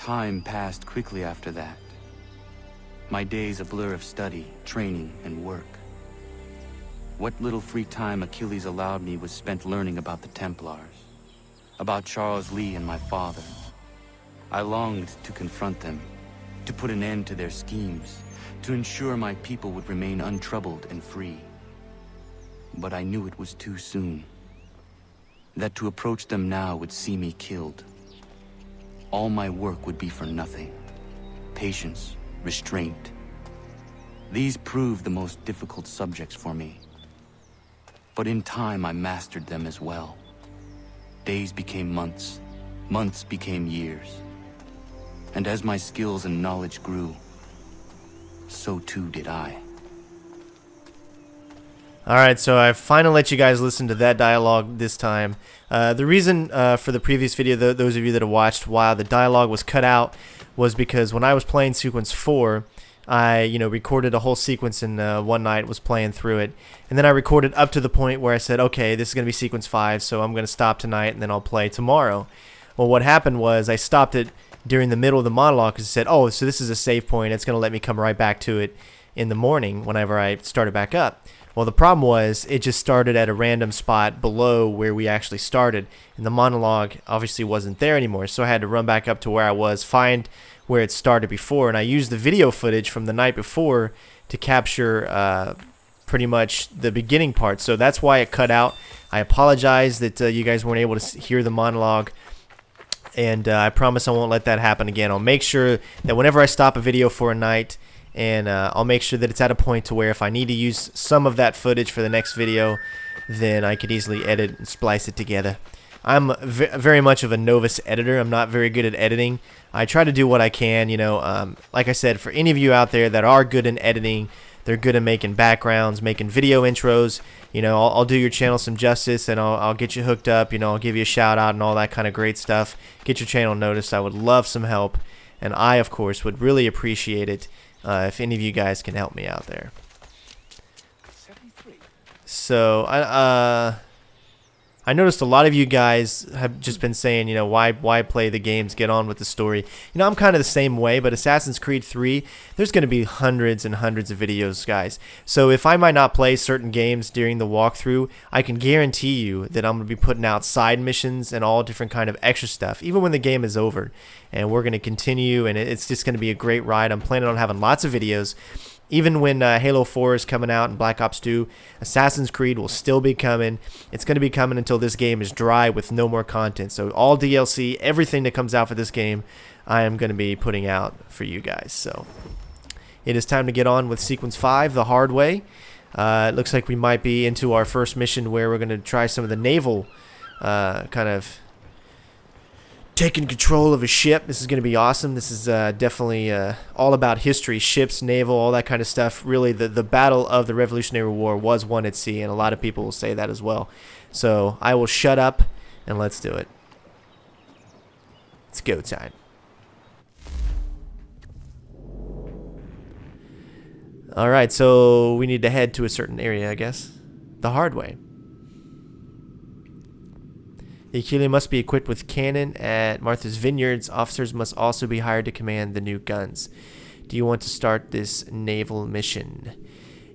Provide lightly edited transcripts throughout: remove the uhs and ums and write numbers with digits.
Time passed quickly after that. My days a blur of study, training, and work. What little free time Achilles allowed me was spent learning about the Templars, about Charles Lee and my father. I longed to confront them, to put an end to their schemes, to ensure my people would remain untroubled and free. But I knew it was too soon, that to approach them now would see me killed. All my work would be for nothing. Patience, restraint. These proved the most difficult subjects for me. But in time I mastered them as well. Days became months, months became years. And as my skills and knowledge grew, so too did I. Alright, so I finally let you guys listen to that dialogue this time. The reason for the previous video, those of you that have watched, why the dialogue was cut out was because when I was playing sequence 4, I recorded a whole sequence in one night, was playing through it, and then I recorded up to the point where I said, okay, this is going to be sequence 5, so I'm going to stop tonight and then I'll play tomorrow. Well, what happened was I stopped it during the middle of the monologue because it said, oh, so this is a save point, it's going to let me come right back to it in the morning whenever I started back up. Well, the problem was it just started at a random spot below where we actually started, and the monologue obviously wasn't there anymore, so I had to run back up to where I was, find where it started before, and I used the video footage from the night before to capture pretty much the beginning part, so that's why it cut out. I apologize that you guys weren't able to hear the monologue, and I promise I won't let that happen again. I'll make sure that whenever I stop a video for a night, and I'll make sure that it's at a point to where if I need to use some of that footage for the next video, then I could easily edit and splice it together. I'm very much of a novice editor. I'm not very good at editing. I try to do what I can, like I said, for any of you out there that are good in editing, they're good at making backgrounds, making video intros, I'll do your channel some justice, and I'll get you hooked up, I'll give you a shout out and all that kind of great stuff. Get your channel noticed. I would love some help, and I, of course, would really appreciate it if any of you guys can help me out there. So I noticed a lot of you guys have just been saying, why play the games, get on with the story. I'm kind of the same way, but Assassin's Creed 3, there's going to be hundreds and hundreds of videos, guys. So if I might not play certain games during the walkthrough, I can guarantee you that I'm going to be putting out side missions and all different kind of extra stuff, even when the game is over. And we're going to continue, and it's just going to be a great ride. I'm planning on having lots of videos. Even when Halo 4 is coming out and Black Ops 2, Assassin's Creed will still be coming. It's going to be coming until this game is dry with no more content. So all DLC, everything that comes out for this game, I am going to be putting out for you guys. So it is time to get on with Sequence 5 the hard way. It looks like we might be into our first mission where we're going to try some of the naval kind of taking control of a ship. This is going to be awesome. This is definitely all about history, ships, naval, all that kind of stuff. Really, the battle of the Revolutionary War was won at sea, and a lot of people will say that as well. So I will shut up, and let's do it. It's go time. Alright, so we need to head to a certain area, I guess. The hard way. The Achille must be equipped with cannon at Martha's Vineyards. Officers must also be hired to command the new guns. Do you want to start this naval mission?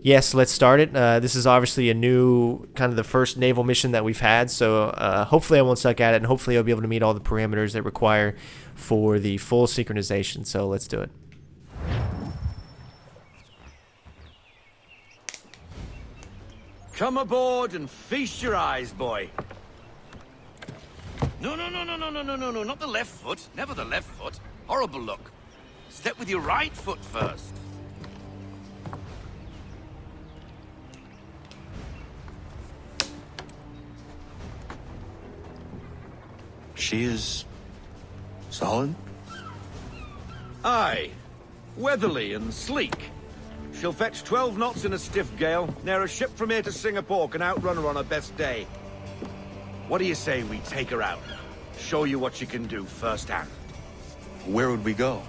Yes, let's start it. This is obviously a new, kind of the first naval mission that we've had, so hopefully I won't suck at it, and hopefully I'll be able to meet all the parameters that require for the full synchronization, so let's do it. Come aboard and feast your eyes, boy. No, not the left foot. Never the left foot. Horrible look. Step with your right foot first. She is solid? Aye. Weatherly and sleek. She'll fetch 12 knots in a stiff gale. Ne'er a ship from here to Singapore can outrun her on her best day. What do you say we take her out? Show you what she can do firsthand. Where would we go?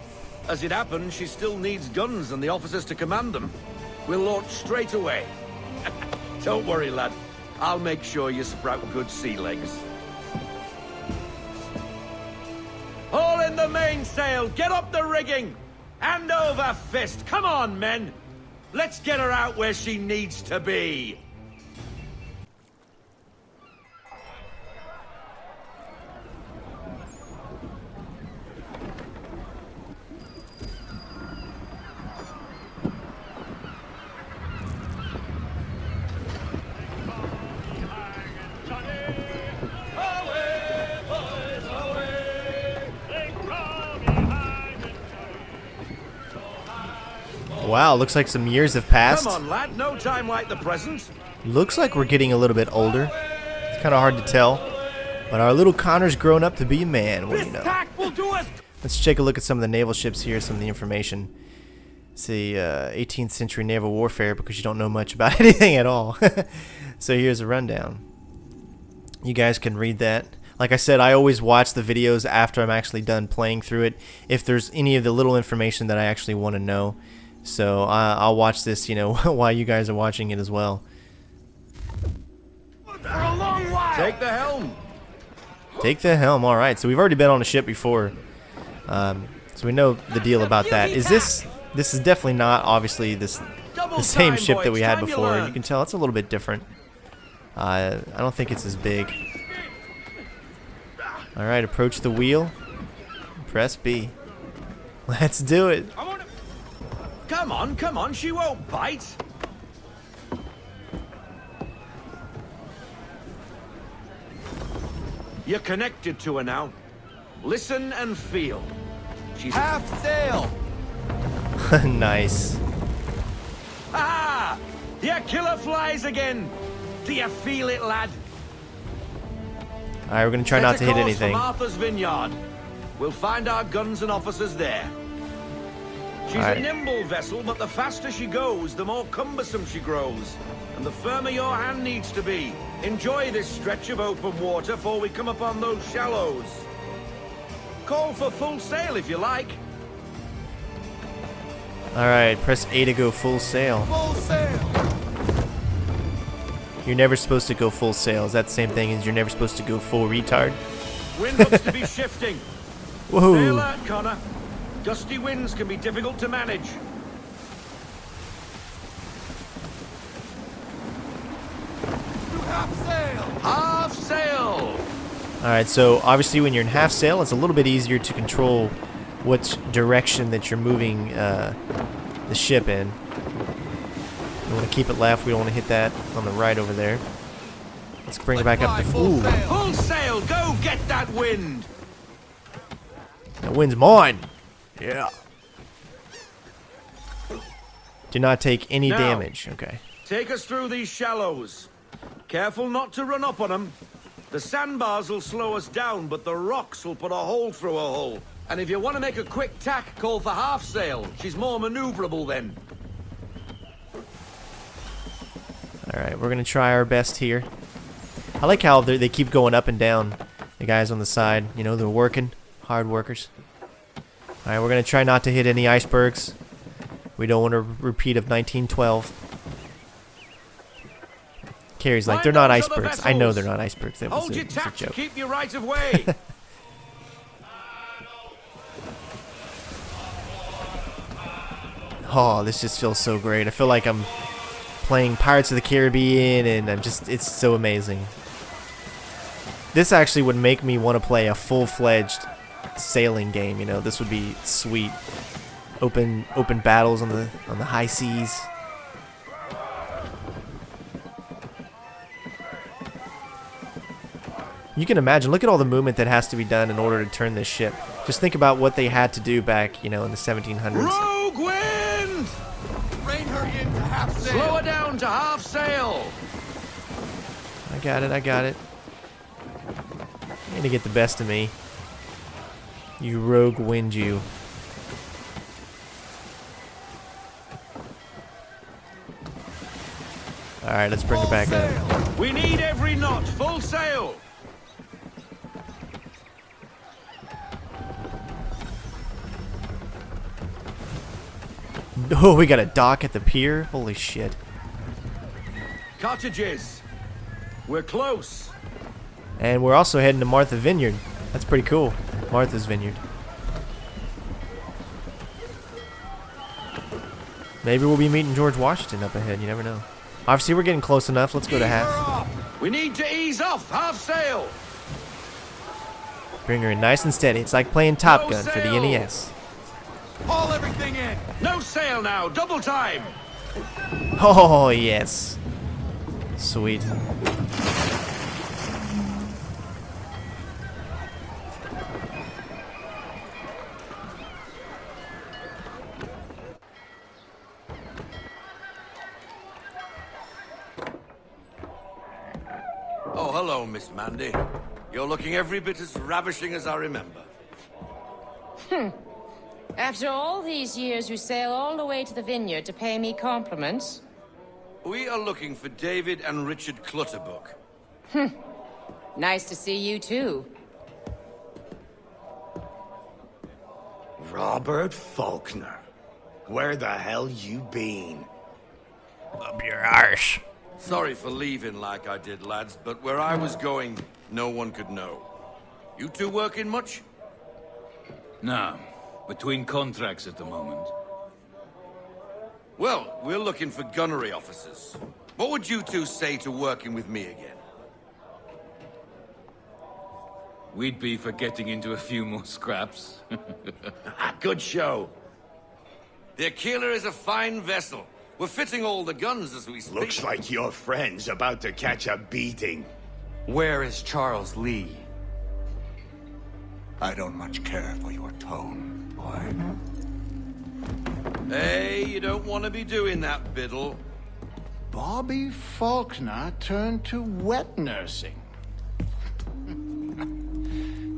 As it happens, she still needs guns and the officers to command them. We'll launch straight away. Don't worry, lad. I'll make sure you sprout good sea legs. Haul in Man the mainsail! Get up the rigging! Hand over fist! Come on, men! Let's get her out where she needs to be! Wow, looks like some years have passed. Come on, lad, no time like the present. Looks like we're getting a little bit older. It's kind of hard to tell. But our little Connor's grown up to be a man, what do you know? Tack will do us. Let's take a look at some of the naval ships here, some of the information. See, 18th century naval warfare, because you don't know much about anything at all. So here's a rundown. You guys can read that. Like I said, I always watch the videos after I'm actually done playing through it, if there's any of the little information that I actually want to know. So I'll watch this, you know, while you guys are watching it as well. For a long while. Take the helm. Take the helm. All right. So we've already been on a ship before, so we know the deal about that. Is this? This is definitely not obviously the same ship that we had before. You can tell it's a little bit different. I don't think it's as big. All right. Approach the wheel. Press B. Let's do it. Come on, she won't bite. You're connected to her now. Listen and feel. She's half sail. Nice. Ah! Your killer flies again. Do you feel it, lad? All right, we're gonna try not to hit anything. Martha's Vineyard. We'll find our guns and officers there. She's a nimble vessel, but the faster she goes, the more cumbersome she grows. And the firmer your hand needs to be. Enjoy this stretch of open water before we come upon those shallows. Call for full sail if you like. Alright, press A to go full sail. Full sail! You're never supposed to go full sail. Is that the same thing as you're never supposed to go full retard? Wind looks to be shifting. Whoa. Stay alert, Connor. Gusty winds can be difficult to manage. Half sail! Half sail! Alright, so obviously when you're in half sail, it's a little bit easier to control which direction that you're moving the ship in. We want to keep it left. We don't want to hit that on the right over there. Let's bring it back up to full sail. Full sail! Go get that wind! That wind's mine! Yeah. Do not take any damage. Okay. Take us through these shallows. Careful not to run up on them. The sandbars will slow us down, but the rocks will put a hole through a hull. And if you want to make a quick tack, call for half sail. She's more maneuverable then. Alright, we're going to try our best here. I like how they keep going up and down. The guys on the side, you know, they're working. Hard workers. Alright, we're going to try not to hit any icebergs. We don't want a repeat of 1912. Carrie's like, they're not icebergs. I know they're not icebergs. That was a joke. Keep your right of way. Oh, this just feels so great. I feel like I'm playing Pirates of the Caribbean, and it's so amazing. This actually would make me want to play a full-fledged sailing game, you know. This would be sweet. Open battles on the high seas. You can imagine, look at all the movement that has to be done in order to turn this ship. Just think about what they had to do back, you know, in the 1700s. Rogue wind! Rein her in to half sail. Slow her down to half sail. I got it. You're gonna get the best of me. You rogue wind, you. Alright, let's bring it back up. We need every knot. Full sail. Oh, we got a dock at the pier? Holy shit. Cottages. We're close. And we're also heading to Martha Vineyard. That's pretty cool. Martha's Vineyard. Maybe we'll be meeting George Washington up ahead. You never know. Obviously, we're getting close enough. Let's go to half. We need to ease off. Half sail. Bring her in nice and steady. It's like playing Top Gun for the sail. NES. Haul everything in. No sail now. Double time. Oh, yes. Sweet. Oh, hello, Miss Mandy. You're looking every bit as ravishing as I remember. After all these years, you sail all the way to the vineyard to pay me compliments? We are looking for David and Richard Clutterbuck. Nice to see you, too. Robert Faulkner. Where the hell you been? Up your arse. Sorry for leaving like I did, lads, but where I was going, no one could know. You two working much? No, between contracts at the moment. Well, we're looking for gunnery officers. What would you two say to working with me again? We'd be for getting into a few more scraps. Good show. The Aquila is a fine vessel. We're fitting all the guns as we speak. Looks like your friend's about to catch a beating. Where is Charles Lee? I don't much care for your tone, boy. Hey, you don't want to be doing that, Biddle. Bobby Faulkner turned to wet nursing.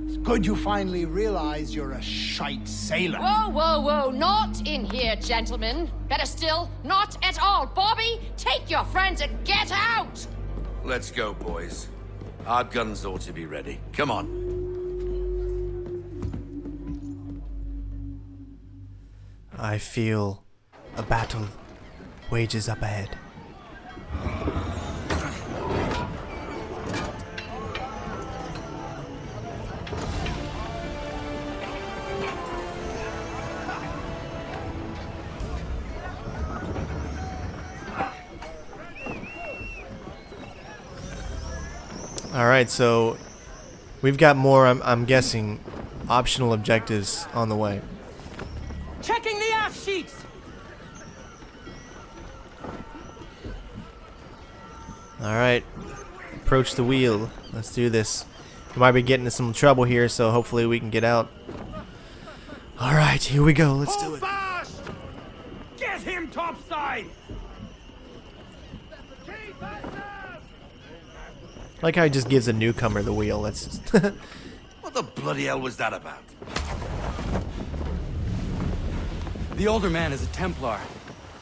It's good you finally realize you're a shite sailor. Whoa, whoa, whoa, not in here, gentlemen. Better still, not at all. Bobby, take your friends and get out! Let's go, boys. Our guns ought to be ready. Come on. I feel a battle wages up ahead. Alright, so we've got more, I'm guessing, optional objectives on the way. Checking the aft sheets! Alright, approach the wheel. Let's do this. We might be getting into some trouble here, so hopefully we can get out. Alright, here we go. Let's do it. Fast! Get him topside! Like how he just gives a newcomer the wheel. That's just What the bloody hell was that about? The older man is a Templar.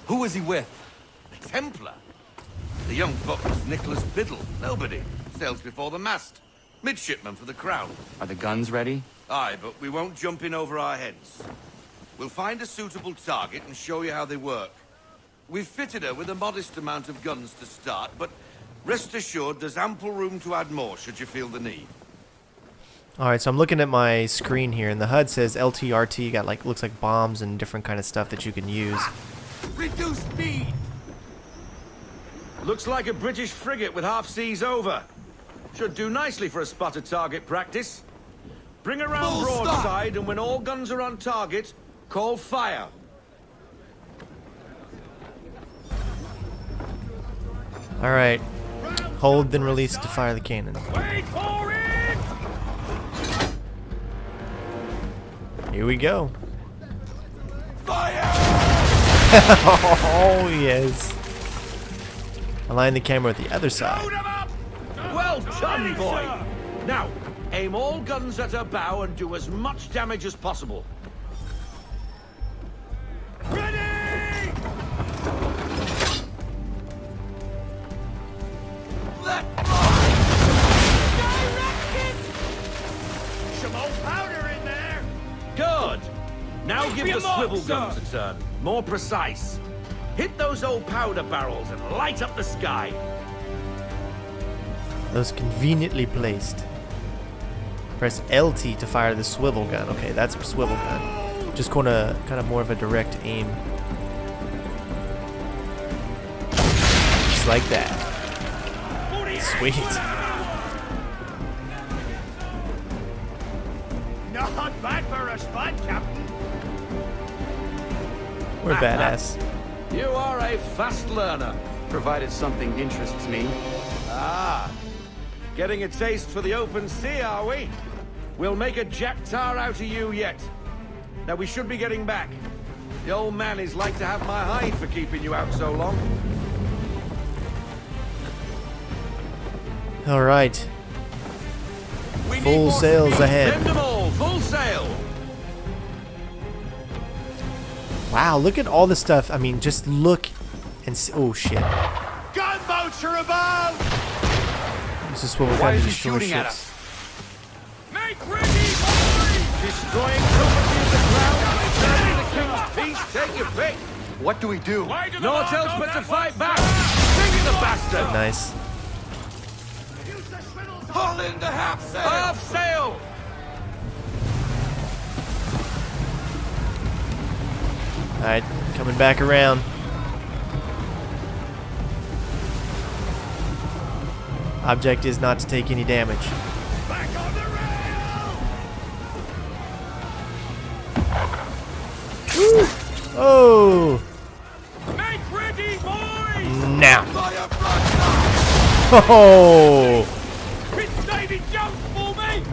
Who was he with? A Templar? The young buck was Nicholas Biddle. Nobody. Sails before the mast. Midshipman for the Crown. Are the guns ready? Aye, but we won't jump in over our heads. We'll find a suitable target and show you how they work. We've fitted her with a modest amount of guns to start, but rest assured there's ample room to add more should you feel the need. Alright, so I'm looking at my screen here, and the HUD says LTRT. Got like, looks like bombs and different kind of stuff that you can use. Reduce speed! Looks like a British frigate with half seas over. Should do nicely for a spotted target practice. Bring around broadside, and when all guns are on target, call fire. Alright. Hold, then release to fire the cannon. Wait for it! Here we go. Fire! Oh, yes. Align the camera with the other side. Load 'em up! Well done, boy! Now, aim all guns at her bow and do as much damage as possible. Ready! Let fly! Directed! Some old powder in there! Good! Now give the swivel guns a turn. More precise. Hit those old powder barrels and light up the sky. Those conveniently placed. Press LT to fire the swivel gun. Okay, that's a swivel gun. Just kind of more of a direct aim. Just like that. Sweet. Not bad for a spud, Captain. We're badass. You are a fast learner. Provided something interests me. Ah, getting a taste for the open sea, are we? We'll make a jack tar out of you yet. Now we should be getting back. The old man is like to have my hide for keeping you out so long. All right. Full sails ahead. Send them all, full sail. Wow, look at all the stuff. I mean, just look and see. Oh shit. Gunboats are about! This is what we're Why going is to he destroy shooting at ships. us? Make ready, boys! Destroying property of the crown, returning the king's peace, take your pick. What do we do? Naught else but to fight back. Sing the bastard! Nice. Haul in the half sail! Half sail! All right, coming back around. Object is not to take any damage. Back on the rail! Oh! Make ready, boys! Now. Fire front! Oh! It's David Jones for me!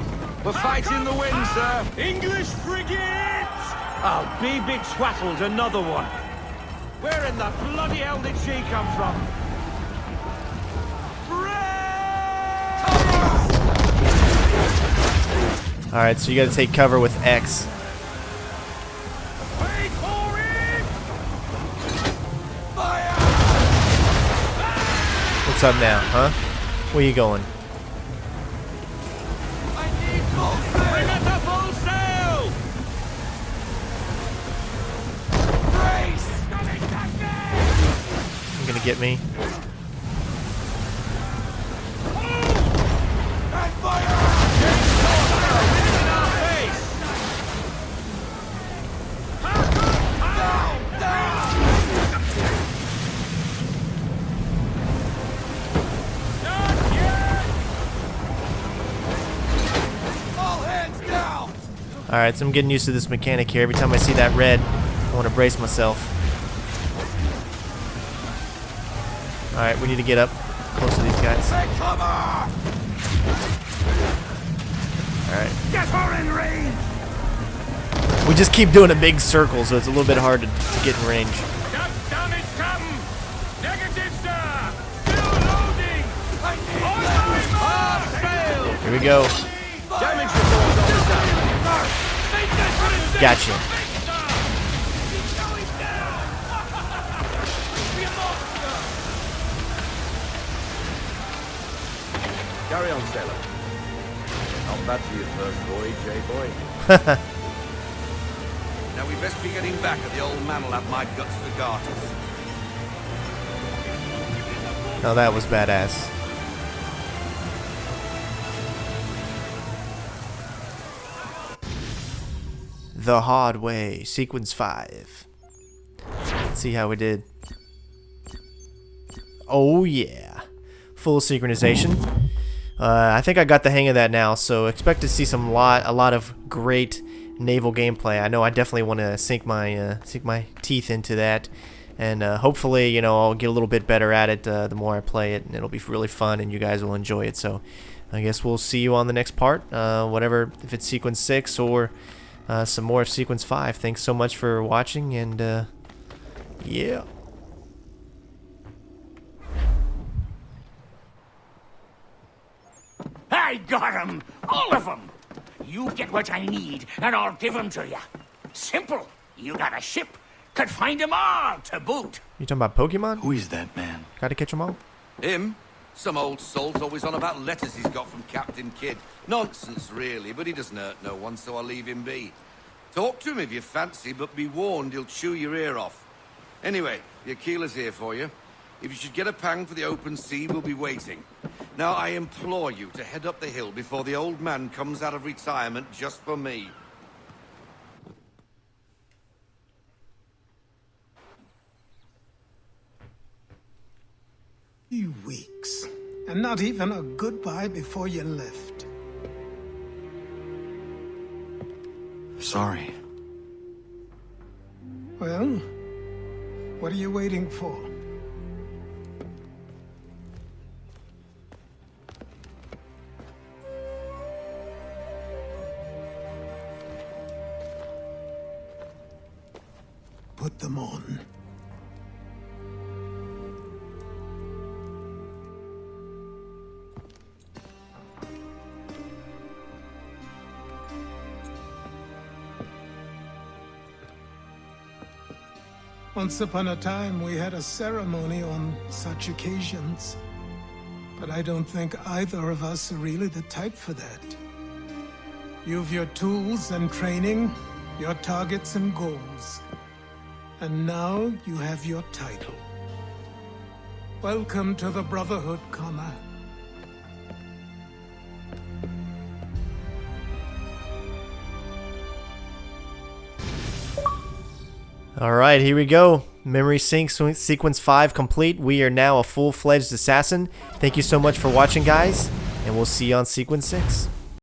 We're fighting the wind, sir. English frigates! Oh, be betwattled, another one. Where in the bloody hell did she come from? All right, so you got to take cover with X. Wait for it! Fire! What's up now, huh? Where you going? I need full sail! Bring us a full sail! Brace! You gonna get me? And fire! In our face! Down! Down! Not yet! All hands down! All right, so I'm getting used to this mechanic here. Every time I see that red, I want to brace myself. All right, we need to get up close to these guys. Take cover! All right. Get her in range! We just keep doing a big circle, so it's a little bit hard to get in range. Got damage come! Negative, sir! Still loading! I need on my mark! Fail! Here we go. Damage report officer! Gotcha. Carry on, sailor. Not bad for your first voyage, eh, boy? Now we best be getting back, or the old man will have my guts for garters. Oh, that was badass. The Hard Way, Sequence 5. Let's see how we did. Oh, yeah. Full synchronization. I think I got the hang of that now, so expect to see a lot of great naval gameplay. I know I definitely want to sink my teeth into that, and hopefully, you know, I'll get a little bit better at it the more I play it, and it'll be really fun, and you guys will enjoy it. So, I guess we'll see you on the next part, whatever, if it's Sequence 6 or some more of Sequence 5. Thanks so much for watching, and yeah. I got 'em! All of 'em! You get what I need, and I'll give 'em to you. Simple. You got a ship. Could find 'em all to boot. You talking about Pokemon? Who is that man? Gotta catch them all? Him? Some old salt always on about letters he's got from Captain Kidd. Nonsense, really, but he doesn't hurt no one, so I'll leave him be. Talk to him if you fancy, but be warned he'll chew your ear off. Anyway, the Aquila's here for you. If you should get a pang for the open sea, we'll be waiting. Now, I implore you to head up the hill before the old man comes out of retirement just for me. 3 weeks. And not even a goodbye before you left. Sorry. Well, what are you waiting for? Put them on. Once upon a time, we had a ceremony on such occasions. But I don't think either of us are really the type for that. You've your tools and training, your targets and goals. And now you have your title. Welcome to the Brotherhood, Connor. Alright, here we go. Memory sync sequence 5 complete. We are now a full-fledged assassin. Thank you so much for watching, guys, and we'll see you on sequence 6.